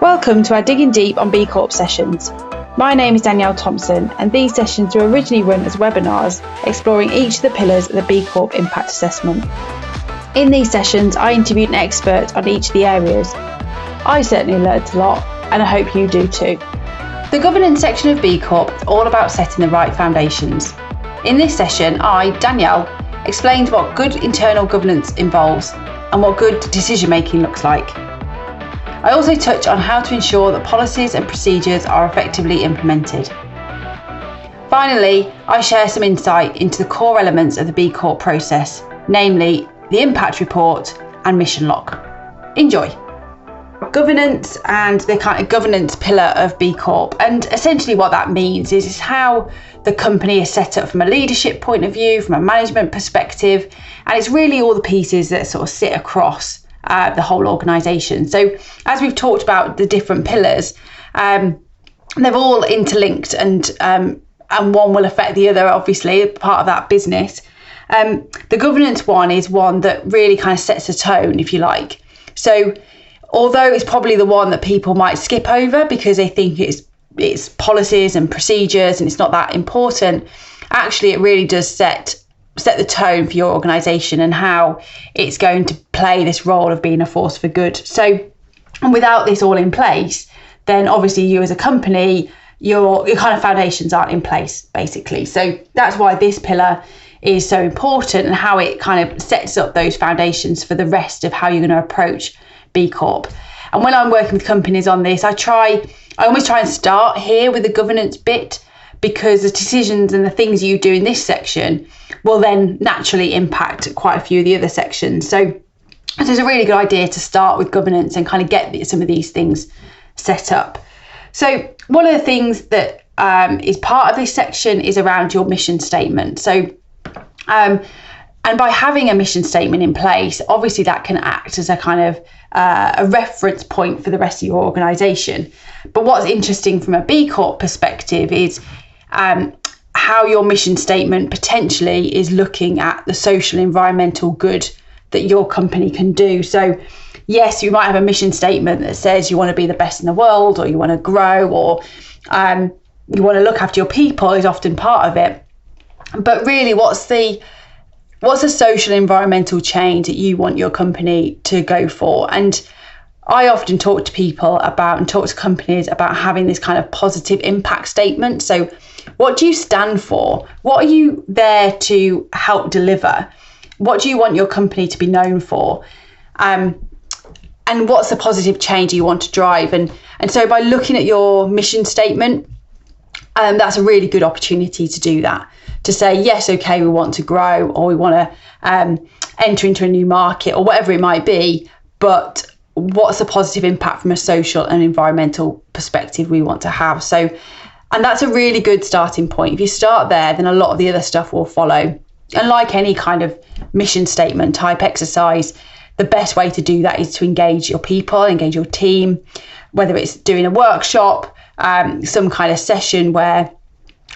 Welcome to our Digging Deep on B Corp sessions. My name is Danielle Thompson, and these sessions were originally run as webinars exploring each of the pillars of the B Corp Impact Assessment. In these sessions, I interviewed an expert on each of the areas. I certainly learned a lot, and I hope you do too. The governance section of B Corp is all about setting the right foundations. In this session, I, Danielle, explained what good internal governance involves and what good decision making looks like. I also touch on how to ensure that policies and procedures are effectively implemented. Finally, I share some insight into the core elements of the B Corp process, namely the impact report and mission log. Enjoy. Governance and the kind of governance pillar of B Corp, and essentially what that means is how the company is set up from a leadership point of view, from a management perspective, and it's really all the pieces that sort of sit across the whole organisation. So as we've talked about the different pillars, they're all interlinked, and one will affect the other, obviously, part of that business. The governance one is one that really kind of sets a tone, if you like. So although it's probably the one that people might skip over because they think it's policies and procedures and it's not that important, actually it really does set the tone for your organisation and how it's going to play this role of being a force for good. So, and without this all in place, then obviously you as a company, your kind of foundations aren't in place, basically. So that's why this pillar is so important, and how it kind of sets up those foundations for the rest of how you're going to approach B Corp. And when I'm working with companies on this, I always try and start here with the governance bit, because the decisions and the things you do in this section will then naturally impact quite a few of the other sections. So it's a really good idea to start with governance and kind of get some of these things set up. So one of the things that is part of this section is around your mission statement. So and by having a mission statement in place, obviously that can act as a kind of a reference point for the rest of your organisation. But what's interesting from a B Corp perspective is how your mission statement potentially is looking at the social environmental good that your company can do. So yes, you might have a mission statement that says you want to be the best in the world, or you want to grow, or you want to look after your people is often part of it. But really, what's the social environmental change that you want your company to go for? And I often talk to people about, and talk to companies about, having this kind of positive impact statement. So what do you stand for? What are you there to help deliver? What do you want your company to be known for? And what's the positive change you want to drive? And so by looking at your mission statement, that's a really good opportunity to do that. To say, yes, okay, we want to grow, or we want to enter into a new market, or whatever it might be, but what's the positive impact from a social and environmental perspective we want to have? So, and that's a really good starting point. If you start there, then a lot of the other stuff will follow. And like any kind of mission statement type exercise, the best way to do that is to engage your people, engage your team, whether it's doing a workshop, some kind of session where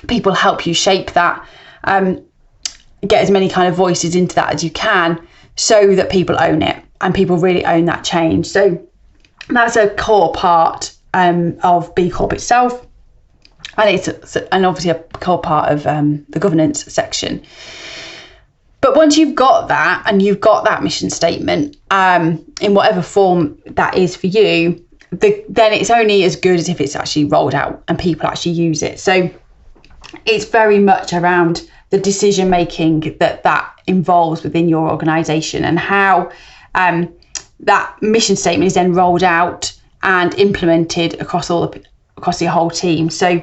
people help you shape that, get as many kind of voices into that as you can, so that people own it and people really own that change. So that's a core part of B Corp itself, and it's obviously a core part of the governance section. But once you've got that, and you've got that mission statement in whatever form that is for you, then it's only as good as if it's actually rolled out and people actually use it. So it's very much around the decision making that involves within your organisation, and how that mission statement is then rolled out and implemented across your whole team. So,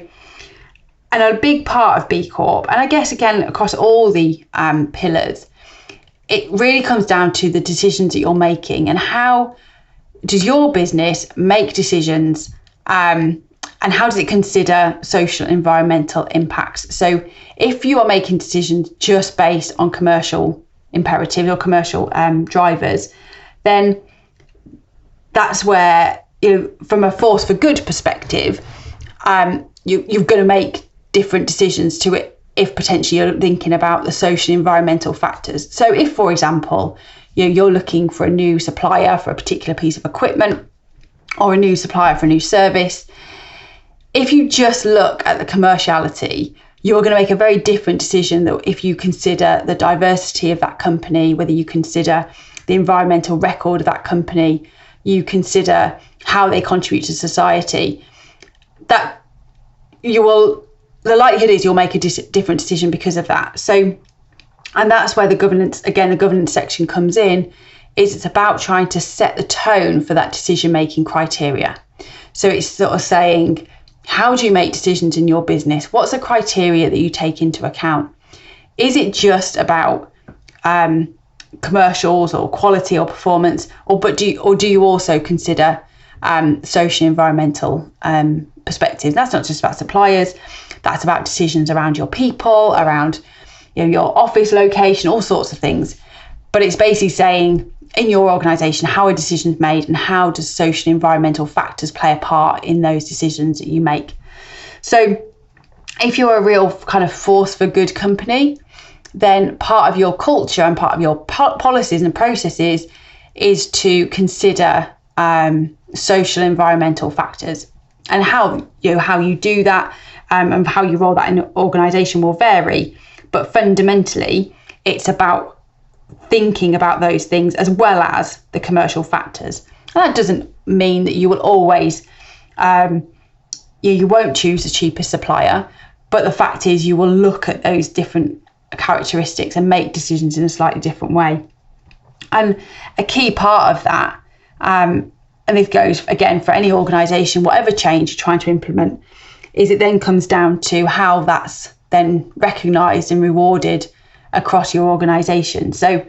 and a big part of B Corp, and I guess again across all the pillars, it really comes down to the decisions that you're making, and how does your business make decisions, and how does it consider social and environmental impacts? So if you are making decisions just based on commercial imperatives or commercial drivers, then that's where, from a force for good perspective, you're going to make different decisions to it if potentially you're thinking about the social and environmental factors. So if, for example, you're looking for a new supplier for a particular piece of equipment, or a new supplier for a new service. If you just look at the commerciality, you're going to make a very different decision that if you consider the diversity of that company, whether you consider the environmental record of that company, you consider how they contribute to society, that the likelihood is you'll make a different decision because of that. So, and that's where the governance section comes in, is it's about trying to set the tone for that decision-making criteria. So it's sort of saying, how do you make decisions in your business? What's the criteria that you take into account? Is it just about commercials or quality or performance, or do you also consider social and environmental perspectives? That's not just about suppliers. That's about decisions around your people, around your office location, all sorts of things. But it's basically saying, in your organisation, how are decisions made, and how does social and environmental factors play a part in those decisions that you make? So if you're a real kind of force for good company, then part of your culture and part of your policies and processes is to consider social and environmental factors. And how you do that and how you roll that in an organisation will vary. But fundamentally, it's about thinking about those things as well as the commercial factors. And that doesn't mean that you will always, you won't choose the cheapest supplier, but the fact is you will look at those different characteristics and make decisions in a slightly different way. And a key part of that, and this goes again for any organisation, whatever change you're trying to implement, is it then comes down to how that's then recognised and rewarded across your organisation. So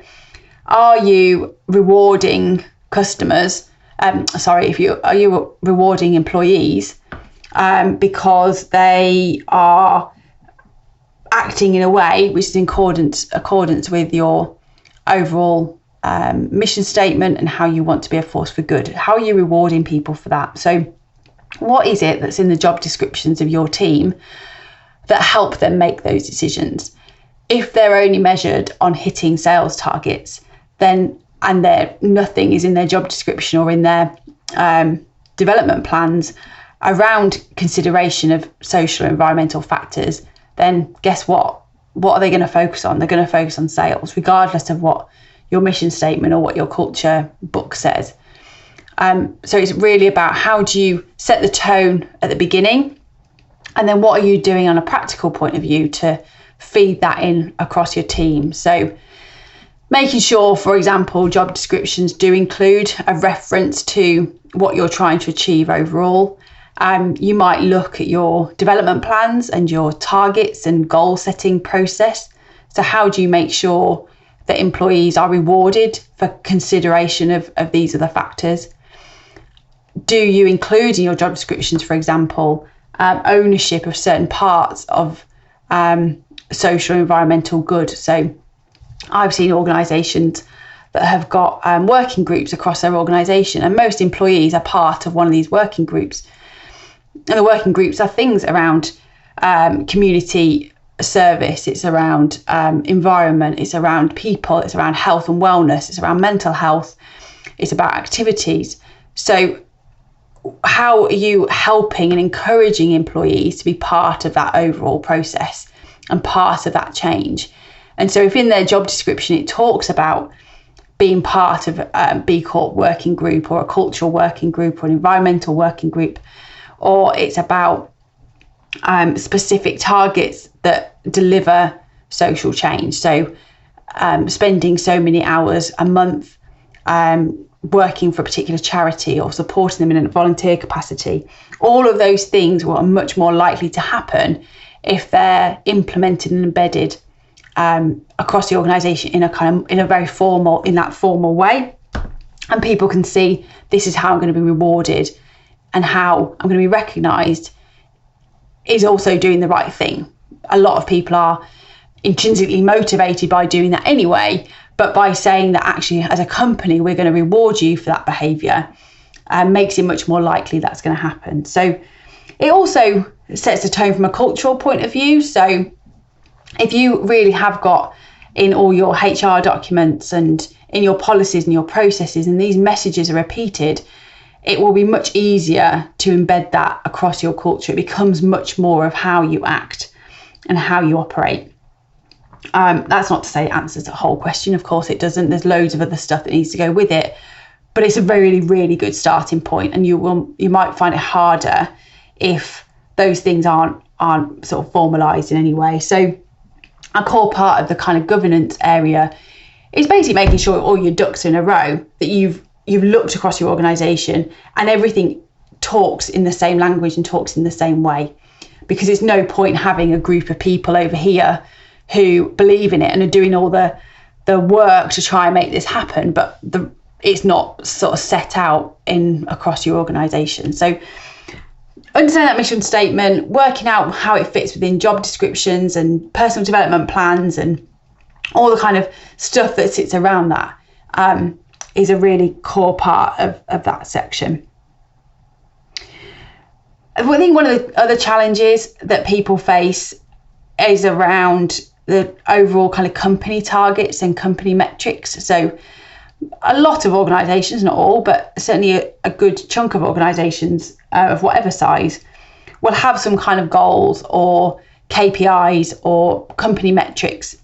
are you rewarding customers, are you rewarding employees because they are acting in a way which is in accordance with your overall mission statement and how you want to be a force for good? How are you rewarding people for that? So what is it that's in the job descriptions of your team that help them make those decisions? If they're only measured on hitting sales targets, then nothing is in their job description or in their development plans around consideration of social and environmental factors, then guess what? What are they going to focus on? They're going to focus on sales, regardless of what your mission statement or what your culture book says. So it's really about how do you set the tone at the beginning, and then what are you doing on a practical point of view to feed that in across your team. So making sure, for example, job descriptions do include a reference to what you're trying to achieve overall. You might look at your development plans and your targets and goal setting process. So how do you make sure that employees are rewarded for consideration of these other factors? Do you include in your job descriptions, for example, ownership of certain parts of social and environmental good? So I've seen organisations that have got working groups across their organisation, and most employees are part of one of these working groups. And the working groups are things around community service, it's around environment, it's around people, it's around health and wellness, it's around mental health, it's about activities. So how are you helping and encouraging employees to be part of that overall process and part of that change? And so if in their job description it talks about being part of a B Corp working group or a cultural working group or an environmental working group, or it's about specific targets that deliver social change, so spending so many hours a month working for a particular charity or supporting them in a volunteer capacity, all of those things are much more likely to happen if they're implemented and embedded across the organisation in a very formal way, and people can see this is how I'm going to be rewarded and how I'm going to be recognised is also doing the right thing. A lot of people are intrinsically motivated by doing that anyway, but by saying that actually as a company we're going to reward you for that behaviour makes it much more likely that's going to happen. So it also sets the tone from a cultural point of view. So if you really have got in all your HR documents and in your policies and your processes, and these messages are repeated, it will be much easier to embed that across your culture. It becomes much more of how you act and how you operate. That's not to say it answers the whole question. Of course it doesn't. There's loads of other stuff that needs to go with it, but it's a really, really good starting point. And you might find it harder if those things aren't sort of formalised in any way. So a core part of the kind of governance area is basically making sure all your ducks are in a row, that you've looked across your organisation and everything talks in the same language and talks in the same way. Because it's no point having a group of people over here who believe in it and are doing all the work to try and make this happen, but it's not sort of set out across your organisation. So understand that mission statement, working out how it fits within job descriptions and personal development plans and all the kind of stuff that sits around that is a really core part of that section. I think one of the other challenges that people face is around the overall kind of company targets and company metrics. So a lot of organisations, not all, but certainly a good chunk of organisations of whatever size will have some kind of goals or KPIs or company metrics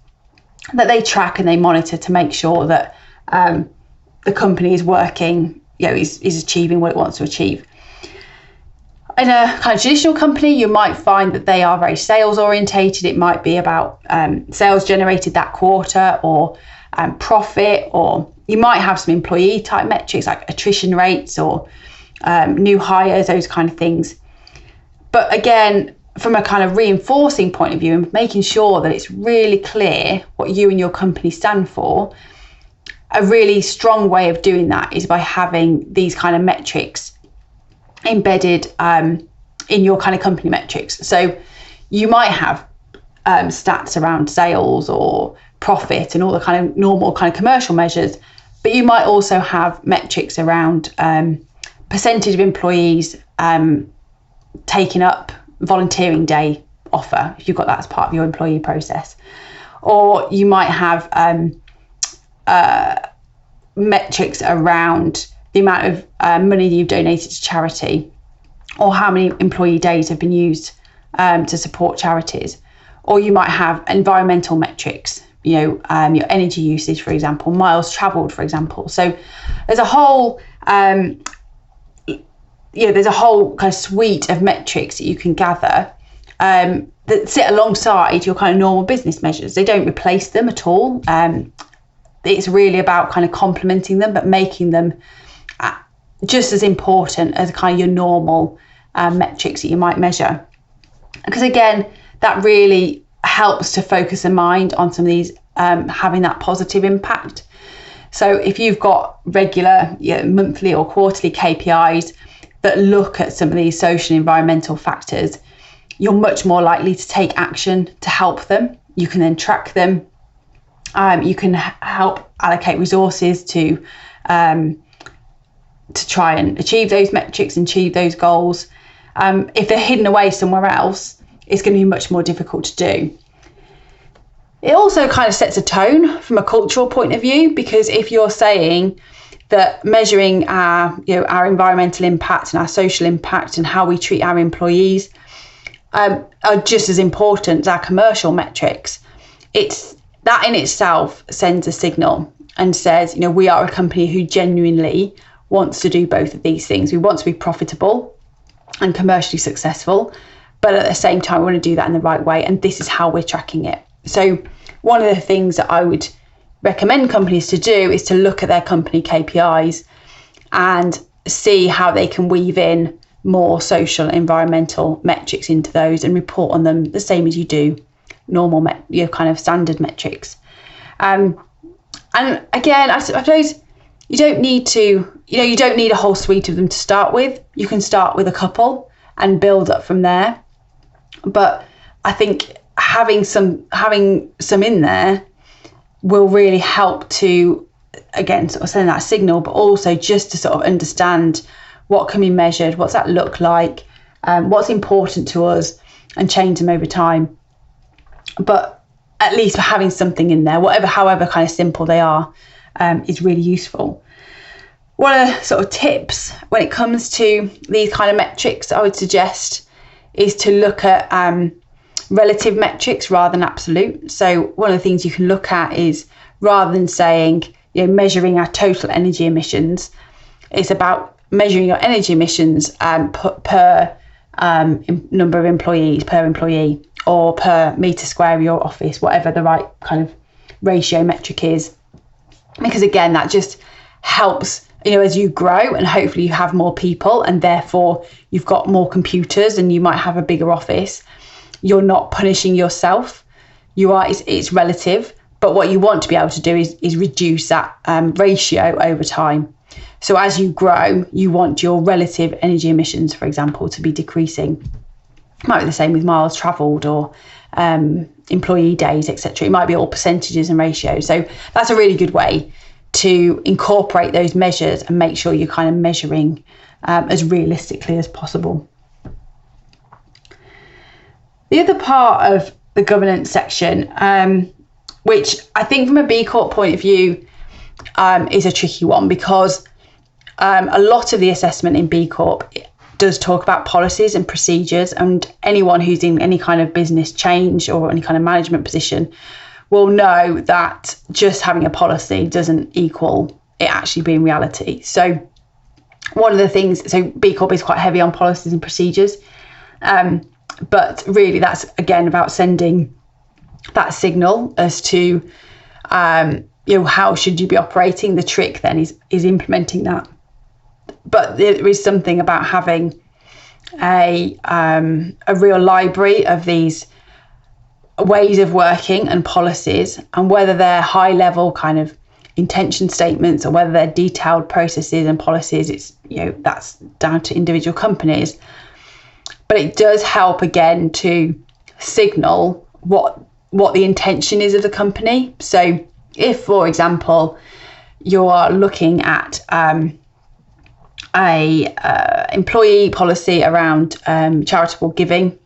that they track and they monitor to make sure that the company is working, is achieving what it wants to achieve. In a kind of traditional company, you might find that they are very sales orientated. It might be about sales generated that quarter or profit, or you might have some employee type metrics like attrition rates or new hires, those kind of things. But again, from a kind of reinforcing point of view and making sure that it's really clear what you and your company stand for, a really strong way of doing that is by having these kind of metrics embedded in your kind of company metrics. So you might have stats around sales or profit and all the kind of normal kind of commercial measures, but you might also have metrics around percentage of employees taking up volunteering day offer, if you've got that as part of your employee process. Or you might have metrics around the amount of money that you've donated to charity, or how many employee days have been used to support charities. Or you might have environmental metrics, your energy usage, for example, miles travelled, for example. So there's a whole there's a whole kind of suite of metrics that you can gather that sit alongside your kind of normal business measures. They don't replace them at all. It's really about kind of complementing them, but making them just as important as kind of your normal metrics that you might measure. Because again, that really helps to focus the mind on some of these having that positive impact. So if you've got regular monthly or quarterly KPIs that look at some of these social and environmental factors, you're much more likely to take action to help them. You can then track them. You can help allocate resources to try and achieve those metrics and achieve those goals. If they're hidden away somewhere else, it's going to be much more difficult to do. It also kind of sets a tone from a cultural point of view, because if you're saying that measuring our environmental impact and our social impact and how we treat our employees are just as important as our commercial metrics, it's that in itself sends a signal and says, we are a company who genuinely wants to do both of these things. We want to be profitable and commercially successful, but at the same time, we want to do that in the right way. And this is how we're tracking it. So one of the things that I would recommend companies to do is to look at their company KPIs and see how they can weave in more social and environmental metrics into those and report on them the same as you do normal kind of standard metrics. And again, I suppose you don't need a whole suite of them to start with. You can start with a couple and build up from there. But I think having some in there will really help to, again, sort of send that signal, but also just to sort of understand what can be measured, what's that look like, what's important to us, and change them over time. But at least having something in there, however kind of simple they are, is really useful. One of the sort of tips when it comes to these kind of metrics I would suggest is to look at relative metrics rather than absolute. So one of the things you can look at is, rather than saying, measuring our total energy emissions, it's about measuring your energy emissions per number of employees, per employee, or per metre square of your office, whatever the right kind of ratio metric is. Because again, that just helps, as you grow, and hopefully you have more people and therefore you've got more computers and you might have a bigger office. You're not punishing yourself. It's relative, but what you want to be able to do is reduce that ratio over time. So as you grow, you want your relative energy emissions, for example, to be decreasing. It might be the same with miles travelled or employee days, etc. It might be all percentages and ratios. So that's a really good way to incorporate those measures and make sure you're kind of measuring as realistically as possible. The other part of the governance section, which I think from a B Corp point of view is a tricky one, because a lot of the assessment in B Corp does talk about policies and procedures, and anyone who's in any kind of business change or any kind of management position will know that just having a policy doesn't equal it actually being reality. So one of the things, so B Corp is quite heavy on policies and procedures, but really that's again about sending that signal as to how should you be operating. The trick then is implementing that. But there is something about having a real library of these ways of working and policies, and whether they're high level kind of intention statements or whether they're detailed processes and policies, it's that's down to individual companies. But it does help again to signal what the intention is of the company. So if, for example, you are looking at a employee policy around charitable giving,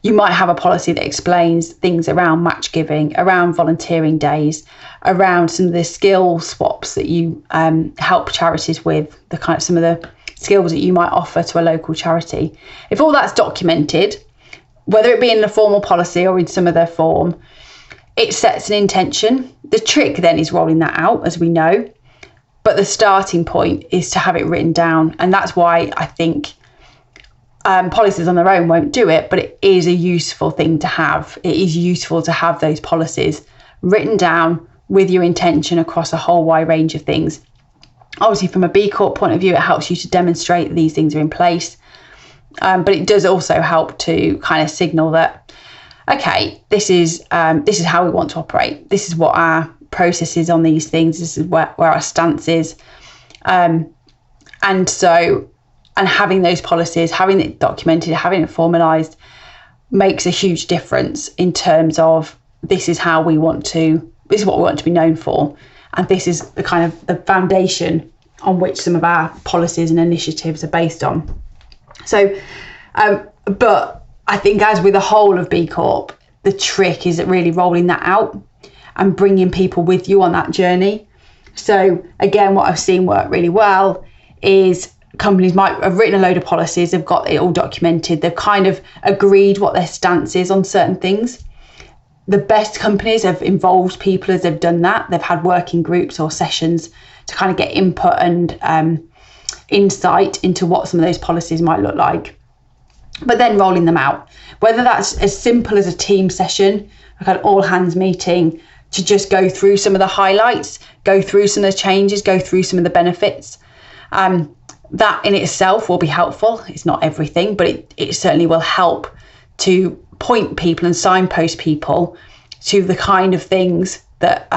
you might have a policy that explains things around match giving, around volunteering days, around some of the skill swaps that you help charities with, the kind of some of the skills that you might offer to a local charity. If all that's documented, whether it be in the formal policy or in some other form, it sets an intention. The trick then is rolling that out, as we know. But the starting point is to have it written down. And that's why I think policies on their own won't do it, but it is a useful thing to have. It is useful to have those policies written down with your intention across a whole wide range of things. Obviously, from a B Corp point of view, it helps you to demonstrate that these things are in place. But it does also help to kind of signal that, okay, this is how we want to operate. This is what our process is on these things. This is where our stance is. And having those policies, having it documented, having it formalised makes a huge difference in terms of this is what we want to be known for. And this is the kind of the foundation on which some of our policies and initiatives are based on. So, but I think as with the whole of B Corp, the trick is really rolling that out and bringing people with you on that journey. So again, what I've seen work really well is companies might have written a load of policies, they've got it all documented, they've kind of agreed what their stance is on certain things. The best companies have involved people as they've done that. They've had working groups or sessions to kind of get input and insight into what some of those policies might look like. But then rolling them out, whether that's as simple as a team session, like an all hands meeting, to just go through some of the highlights, go through some of the changes, go through some of the benefits. That in itself will be helpful. It's not everything, but it certainly will help to point people and signpost people to the kind of things that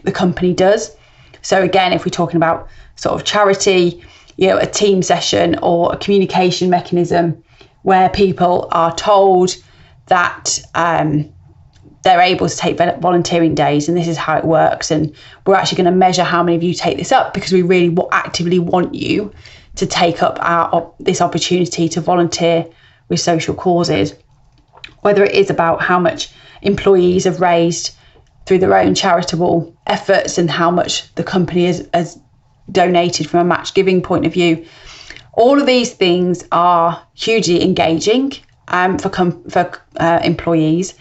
the company does. So again, if we're talking about sort of charity, a team session or a communication mechanism where people are told that they're able to take volunteering days and this is how it works, and we're actually going to measure how many of you take this up because we really actively want you to take up this opportunity to volunteer with social causes. Whether it is about how much employees have raised through their own charitable efforts and how much the company has donated from a match giving point of view. All of these things are hugely engaging for employees.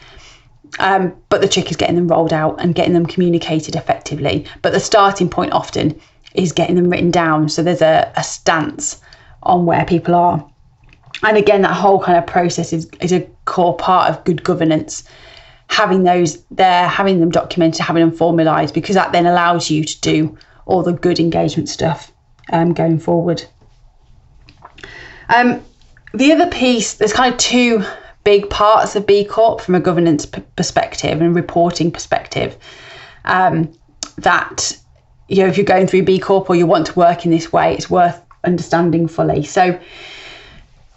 But the trick is getting them rolled out and getting them communicated effectively. But the starting point often is getting them written down, so there's a stance on where people are. And again, that whole kind of process is a core part of good governance, having those there, having them documented, having them formalised, because that then allows you to do all the good engagement stuff going forward. The other piece, there's kind of two big parts of B Corp from a governance perspective and reporting perspective, that, you know, if you're going through B Corp or you want to work in this way, it's worth understanding fully. So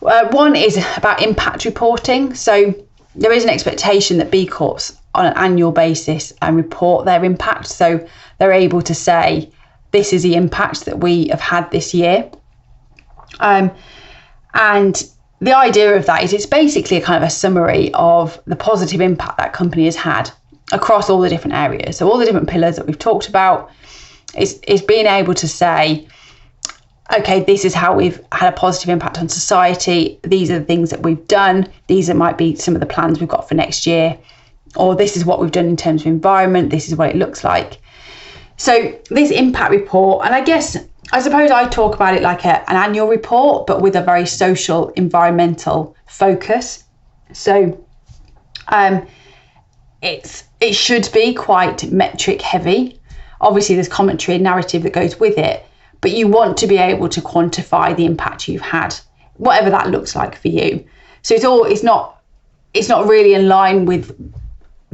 one is about impact reporting. So there is an expectation that B Corps on an annual basis report their impact. So they're able to say, this is the impact that we have had this year. And the idea of that is it's basically a kind of a summary of the positive impact that company has had across all the different areas. So all the different pillars that we've talked about is being able to say, okay, this is how we've had a positive impact on society. These are the things that we've done. These might be some of the plans we've got for next year, or this is what we've done in terms of environment. This is what it looks like. So this impact report, and I suppose I talk about it like an annual report, but with a very social, environmental focus. So it should be quite metric heavy. Obviously, there's commentary and narrative that goes with it, but you want to be able to quantify the impact you've had, whatever that looks like for you. So it's not really in line with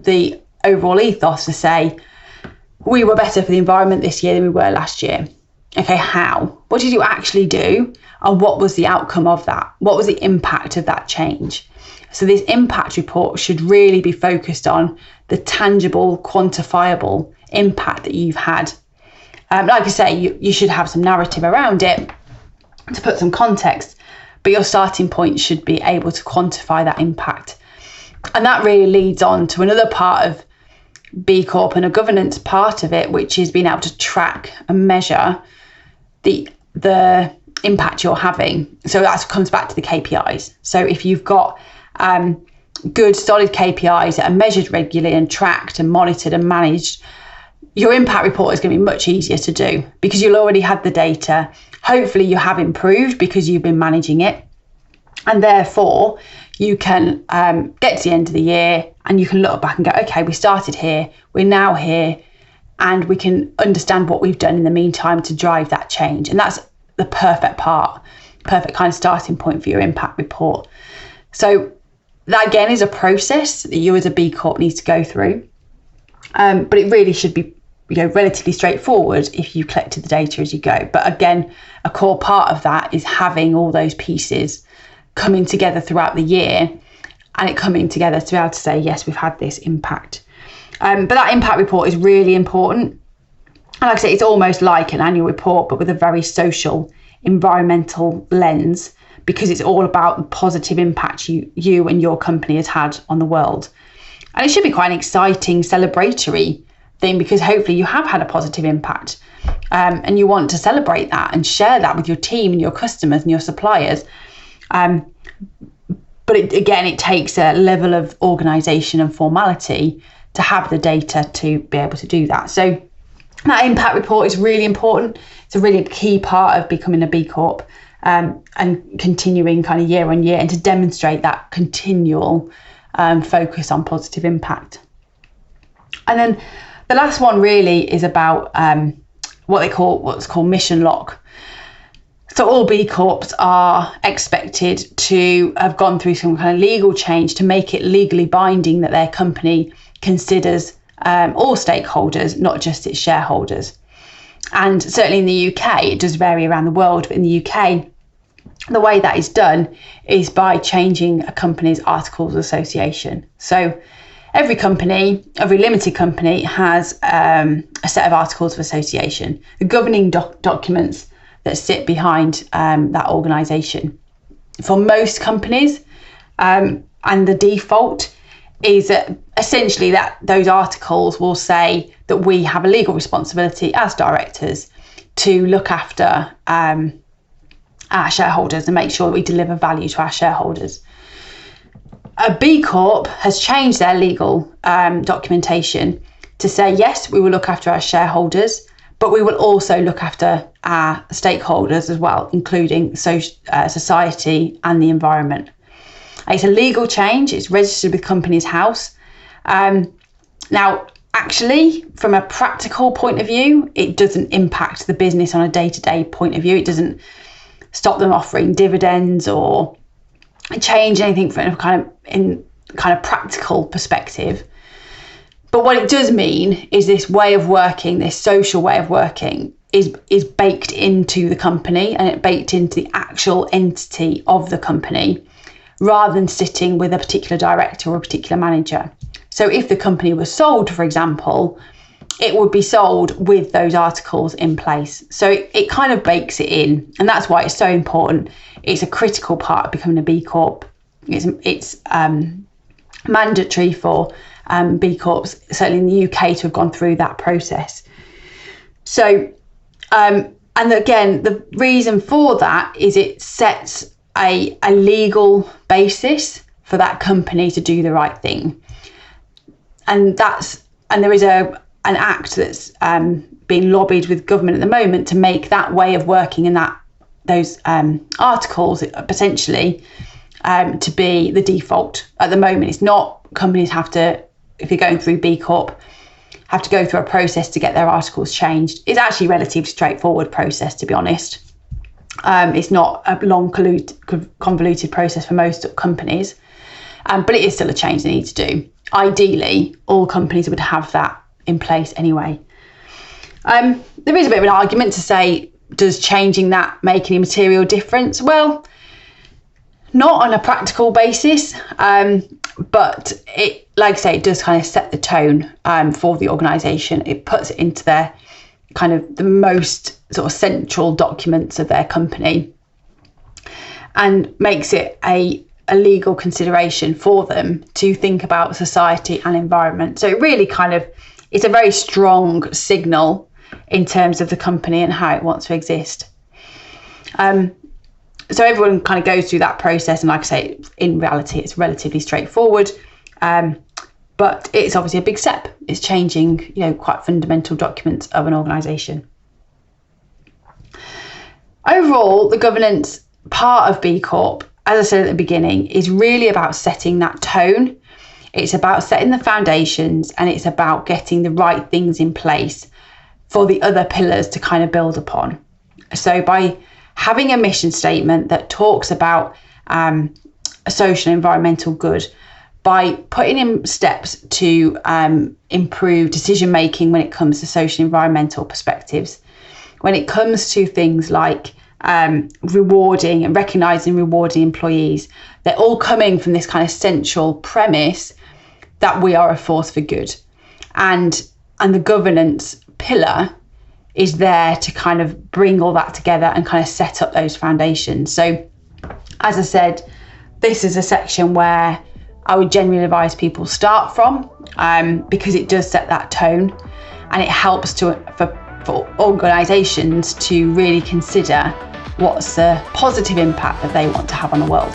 the overall ethos to say we were better for the environment this year than we were last year. Okay, how? What did you actually do? And what was the outcome of that? What was the impact of that change? So this impact report should really be focused on the tangible, quantifiable impact that you've had. Like I say, you should have some narrative around it to put some context, but your starting point should be able to quantify that impact. And that really leads on to another part of B Corp and a governance part of it, which is being able to track and measure the impact you're having. So that comes back to the KPIs. So if you've got good solid KPIs that are measured regularly and tracked and monitored and managed, your impact report is going to be much easier to do because you'll already have the data. Hopefully you have improved because you've been managing it, and therefore you can get to the end of the year and you can look back and go, okay, we started here, we're now here, and we can understand what we've done in the meantime to drive that change. And that's the perfect kind of starting point for your impact report. So that again is a process that you as a B Corp needs to go through, but it really should be relatively straightforward if you collected the data as you go. But again, a core part of that is having all those pieces coming together throughout the year and it coming together to be able to say, yes, we've had this impact. But that impact report is really important. And like I say, it's almost like an annual report, but with a very social, environmental lens, because it's all about the positive impact you and your company has had on the world. And it should be quite an exciting, celebratory thing, because hopefully you have had a positive impact, and you want to celebrate that and share that with your team and your customers and your suppliers. But it takes a level of organisation and formality to have the data to be able to do that. So that impact report is really important. It's a really key part of becoming a B Corp, and continuing kind of year on year, and to demonstrate that continual focus on positive impact. And then the last one really is about what's called mission lock. So all B Corps are expected to have gone through some kind of legal change to make it legally binding that their company considers all stakeholders, not just its shareholders. And certainly in the UK, it does vary around the world, but in the UK, the way that is done is by changing a company's articles of association. So every limited company has a set of articles of association, the governing documents that sit behind that organisation. For most companies, and the default is that essentially that those articles will say that we have a legal responsibility as directors to look after our shareholders and make sure that we deliver value to our shareholders. A B Corp has changed their legal documentation to say, yes, we will look after our shareholders, but we will also look after our stakeholders as well, including society and the environment. It's a legal change. It's registered with Companies House. Now, actually, from a practical point of view, it doesn't impact the business on a day-to-day point of view. It doesn't stop them offering dividends or change anything from kind of practical perspective. But what it does mean is this way of working, this social way of working, is baked into the company, and it baked into the actual entity of the company, rather than sitting with a particular director or a particular manager. So if the company was sold, for example, it would be sold with those articles in place. So it kind of bakes it in, and that's why it's so important. It's a critical part of becoming a B Corp. It's mandatory for B Corps, certainly in the UK, to have gone through that process. So, and again, the reason for that is it sets a legal basis for that company to do the right thing. And there is an act that's being lobbied with government at the moment to make that way of working and those articles potentially to be the default. At the moment, it's not. Companies have to, if you're going through B Corp, have to go through a process to get their articles changed. It's actually a relatively straightforward process, to be honest. It's not a long, convoluted process for most companies, but it is still a change they need to do. Ideally, all companies would have that in place anyway. There is a bit of an argument to say, does changing that make any material difference? Well, not on a practical basis, but it, like I say, it does kind of set the tone for the organisation. It puts it into their kind of the most sort of central documents of their company, and makes it a legal consideration for them to think about society and environment. So it really it's a very strong signal in terms of the company and how it wants to exist. So everyone kind of goes through that process, and like I say, in reality, it's relatively straightforward, but it's obviously a big step. It's changing, quite fundamental documents of an organisation. Overall, the governance part of B Corp, as I said at the beginning, is really about setting that tone. It's about setting the foundations, and it's about getting the right things in place for the other pillars to kind of build upon. So by having a mission statement that talks about a social and environmental good, by putting in steps to improve decision making when it comes to social and environmental perspectives, when it comes to things like rewarding and recognising rewarding employees, they're all coming from this kind of central premise that we are a force for good. And the governance pillar is there to kind of bring all that together and kind of set up those foundations. So, as I said, this is a section where I would genuinely advise people start from, because it does set that tone, and it helps for organisations to really consider what's the positive impact that they want to have on the world.